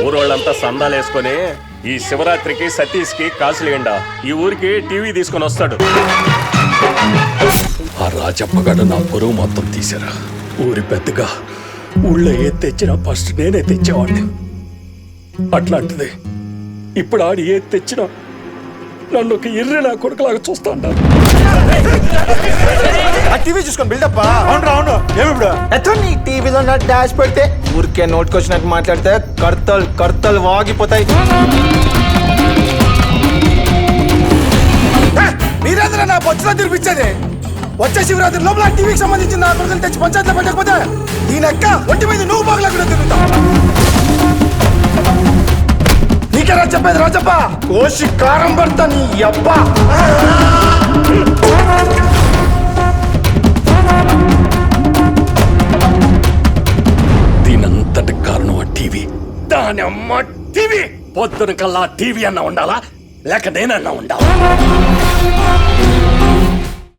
ఊరోళ్ళంతా సందాలేసుకొని ఈ శివరాత్రికి సతీష్కి కాసులేండా ఈ ఊరికి టీవీ తీసుకొని వస్తాడు. ఆ రాజప్పగాడు నా పొరుగు మొత్తం తీశారా. ఊరి పెద్దగా ఊళ్ళో ఏది తెచ్చినా ఫస్ట్ నేనే తెచ్చేవాడిని. అట్లాంటిది ఇప్పుడు ఆడి ఏది తెచ్చినా నన్ను ఒక ఎర్రి నా కొడుకులాగా చూస్తా ఉంటాను. టీవీ చూసుకొని బిల్డప్ అవును ఏమిప్పుడు ఎట్లా నీ టీవీలో నా డాష్ పెడితే ఊరికే నోట్కొచ్చినట్టు మాట్లాడితే కర్తలు వాగిపోతాయి. మీరేంద్ర నా బొచ్చులో తినిపించేది. వచ్చే శివరాత్రి లోపల టీవీకి సంబంధించిన నా కొడుకుని తెచ్చి పంచాయతీలో పెట్టకపోతే దీనెక్క ఒంటి మీద నువ్వు బాగులా కూడా తిరుగుతావు. నీకేరా చెప్పేది రాజప్ప, కోసి కారం పడతా నీ అబ్బా. దీనంతటి కారణం ఆ టీవీ. దాని అమ్మ టీవీ. పొద్దున కల్లా టీవీ అన్నా ఉండాలా లేక నేనన్నా ఉండాలా?